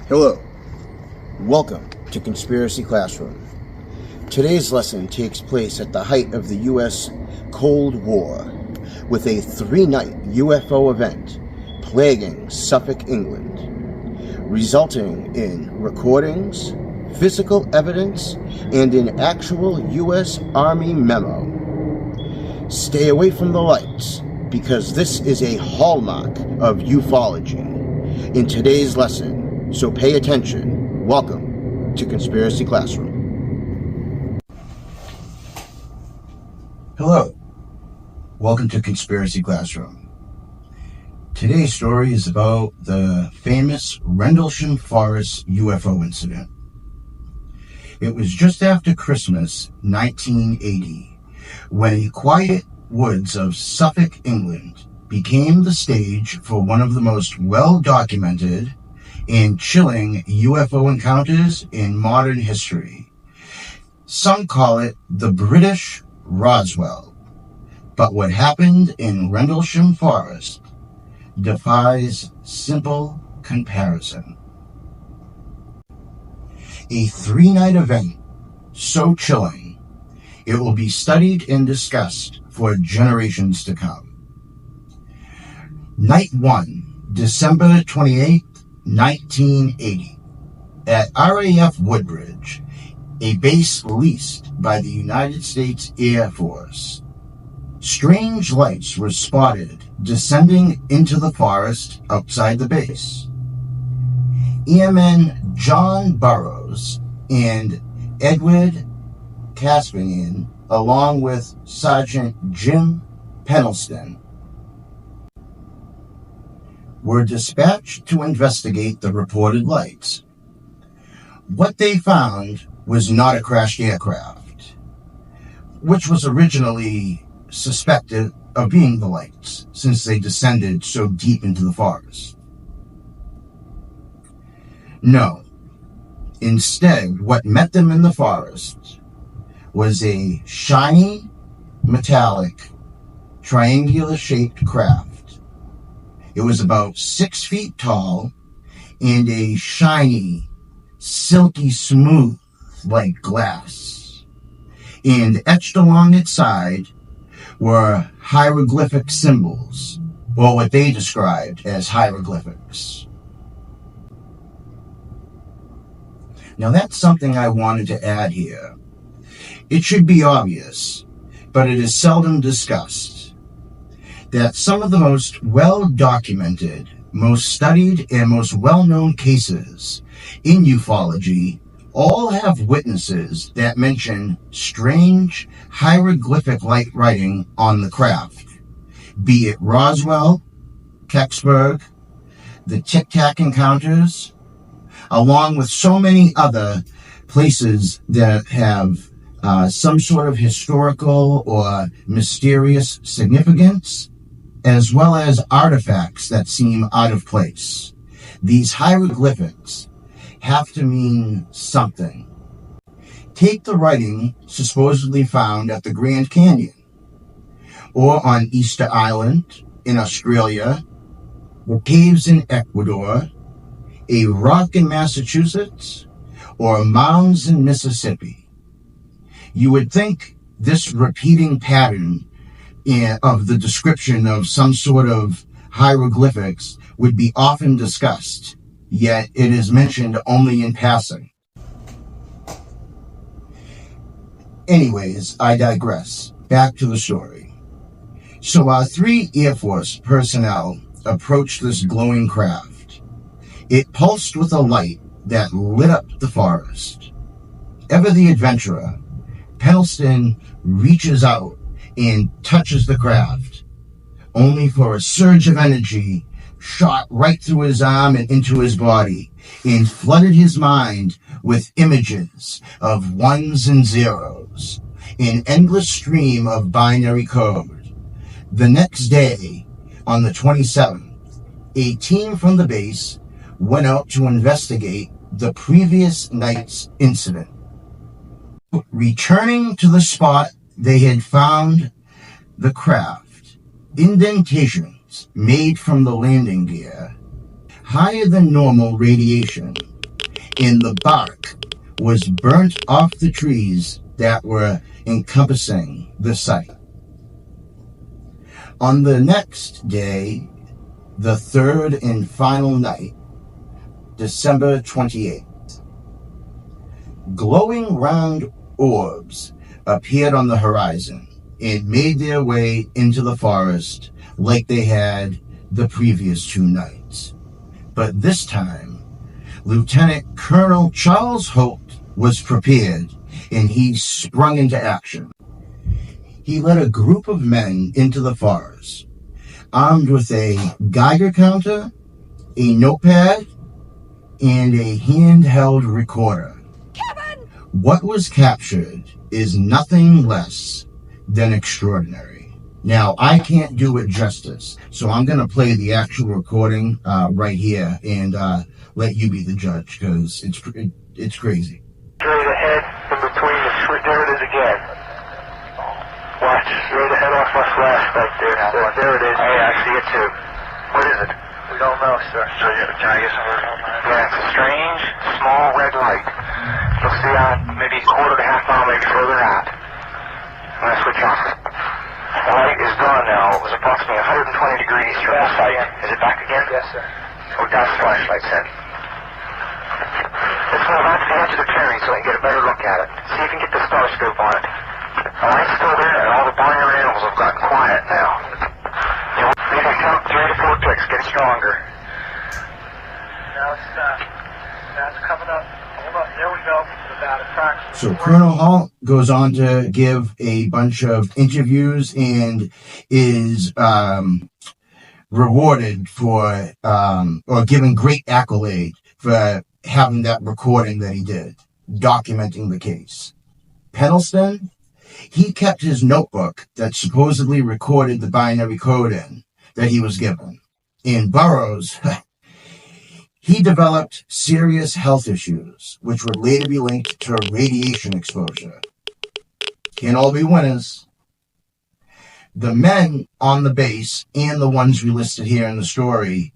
Hello, welcome to Conspiracy Classroom. Today's lesson takes place at the height of the U.S. Cold War, with a 3-night UFO event plaguing Suffolk, England, resulting in recordings, physical evidence, and an actual U.S. Army memo. Stay away from the lights, because this is a hallmark of ufology in today's lesson, so pay attention. Welcome to Conspiracy Classroom. Hello, welcome to Conspiracy Classroom. Today's story is about the famous Rendlesham Forest UFO incident. It was just after Christmas 1980 when the quiet woods of Suffolk, England became the stage for one of the most well-documented and chilling UFO encounters in modern history. Some call it the British Roswell, but what happened in Rendlesham Forest defies simple comparison. A 3-night event so chilling it will be studied and discussed for generations to come. Night 1, December 28, 1980. At RAF Woodbridge, a base leased by the United States Air Force, strange lights were spotted descending into the forest outside the base. Airmen John Burroughs and Edward Caspian, along with Sergeant Jim Pendleton, were dispatched to investigate the reported lights. What they found was not a crashed aircraft, which was originally suspected of being the lights, since they descended so deep into the forest. No. Instead, what met them in the forest was a shiny, metallic, triangular-shaped craft. It was about 6 feet tall and a shiny, silky smooth like glass. And etched along its side were hieroglyphic symbols, or what they described as hieroglyphics. Now that's something I wanted to add here. It should be obvious, but it is seldom discussed, that some of the most well-documented, most studied, and most well-known cases in ufology all have witnesses that mention strange hieroglyphic-like writing on the craft, be it Roswell, Kecksburg, the Tic Tac encounters, along with so many other places that have some sort of historical or mysterious significance, as well as artifacts that seem out of place. These hieroglyphics have to mean something. Take the writing supposedly found at the Grand Canyon, or on Easter Island in Australia, the caves in Ecuador, a rock in Massachusetts, or mounds in Mississippi. You would think this repeating pattern of the description of some sort of hieroglyphics would be often discussed, yet it is mentioned only in passing. Anyways, I digress. Back to the story. So our 3 Air Force personnel approached this glowing craft. It pulsed with a light that lit up the forest. Ever the adventurer, Pendleton reaches out and touches the craft, only for a surge of energy shot right through his arm and into his body and flooded his mind with images of ones and zeros, an endless stream of binary code. The next day, on the 27th, a team from the base went out to investigate the previous night's incident. Returning to the spot, they had found the craft, indentations made from the landing gear, higher than normal radiation and the bark was burnt off the trees that were encompassing the site. On the next day, the third and final night, December 28th, glowing round orbs appeared on the horizon and made their way into the forest like they had the previous 2 nights. But this time, Lieutenant Colonel Charles Holt was prepared, and he sprung into action. He led a group of men into the forest, armed with a Geiger counter, a notepad, and a handheld recorder. Kevin! What was captured is nothing less than extraordinary. Now, I can't do it justice, so I'm going to play the actual recording right here and let you be the judge, because it's crazy. Straight ahead, in between the there it is again. Watch, straight ahead off my flashlight there. There it is. Hey, I see it too. What is it? We don't know, sir. So can I get some? Yeah, it's a strange, small red light. You'll see maybe a quarter to half mile, maybe further out. I'm going to switch off. The light is gone now. It was approximately 120 degrees from the site. Is it back again? Yes, sir. We got the flashlight set. Let's move out to the edge of the clearing so we can get a better look at it. See if you can get the star scope on it. The light's still there, and all the barnyard animals have gotten quiet now. You can count 3 to 4 clicks, get stronger. Now it's coming up. Hold up, there we go. About approximately. So Colonel Holt goes on to give a bunch of interviews and is rewarded for, or given great accolade for having that recording that he did, documenting the case. Pendleton, he kept his notebook that supposedly recorded the binary code in that he was given. In Burroughs, he developed serious health issues, which would later be linked to radiation exposure. Can't all be winners. The men on the base and the ones we listed here in the story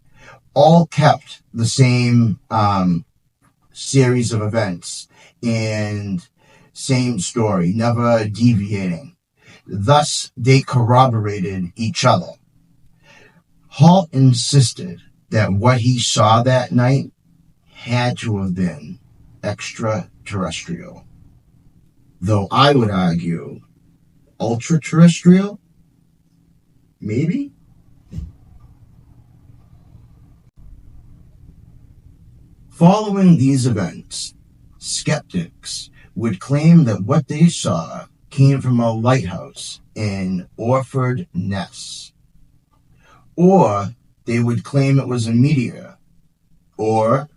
all kept the same series of events and same story, never deviating. Thus, they corroborated each other. Holt insisted that what he saw that night had to have been extraterrestrial. Though I would argue, ultra-terrestrial? Maybe? Following these events, skeptics would claim that what they saw came from a lighthouse in Orford Ness. Or they would claim it was a meteor, or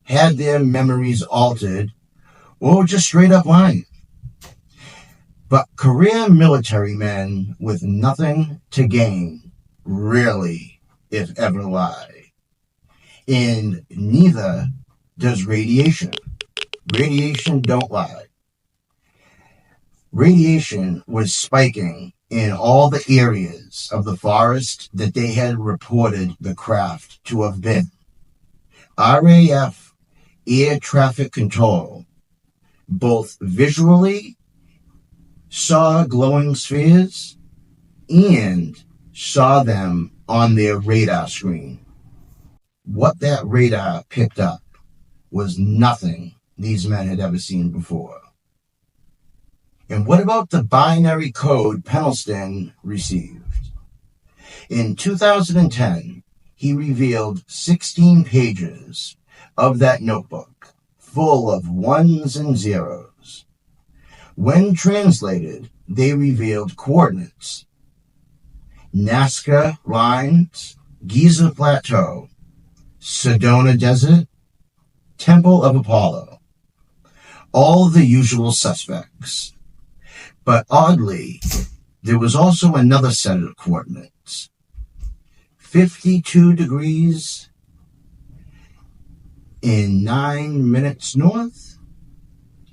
had their memories altered, or just straight up lying. But career military men with nothing to gain rarely, if ever, lie. And neither does radiation. Radiation don't lie. Radiation was spiking in all the areas of the forest that they had reported the craft to have been. RAF air traffic control both visually saw glowing spheres and saw them on their radar screen. What that radar picked up was nothing these men had ever seen before. And what about the binary code Pendleton received? In 2010, he revealed 16 pages of that notebook full of ones and zeros. When translated, they revealed coordinates: Nazca Lines, Giza Plateau, Sedona Desert, Temple of Apollo. All the usual suspects. But oddly, there was also another set of coordinates. 52 degrees in 9 minutes north,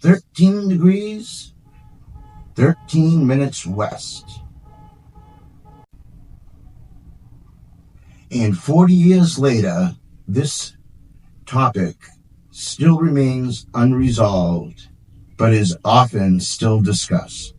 13 degrees, 13 minutes west. And 40 years later, this topic still remains unresolved, but is often still discussed.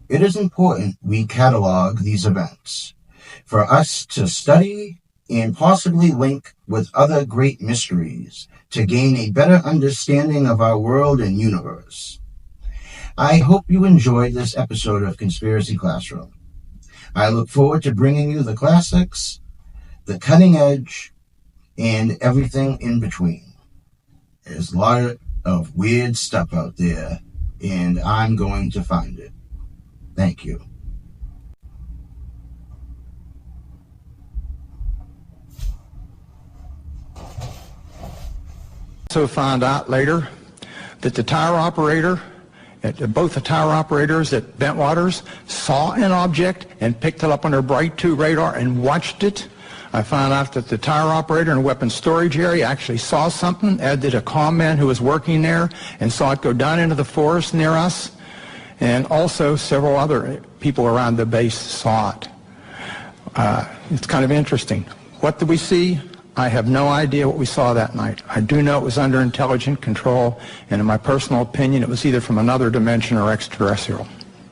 It is important we catalog these events for us to study and possibly link with other great mysteries to gain a better understanding of our world and universe. I hope you enjoyed this episode of Conspiracy Classroom. I look forward to bringing you the classics, the cutting edge, and everything in between. There's a lot of weird stuff out there, and I'm going to find it. Thank you. Also found out later that the tower operator, both the tower operators at Bentwaters saw an object and picked it up on their Bright 2 radar and watched it. I found out that the tower operator in the weapons storage area actually saw something, as did a comm man who was working there and saw it go down into the forest near us. And also several other people around the base saw it. It's kind of interesting. What did we see? I have no idea what we saw that night. I do know it was under intelligent control, and in my personal opinion, it was either from another dimension or extraterrestrial.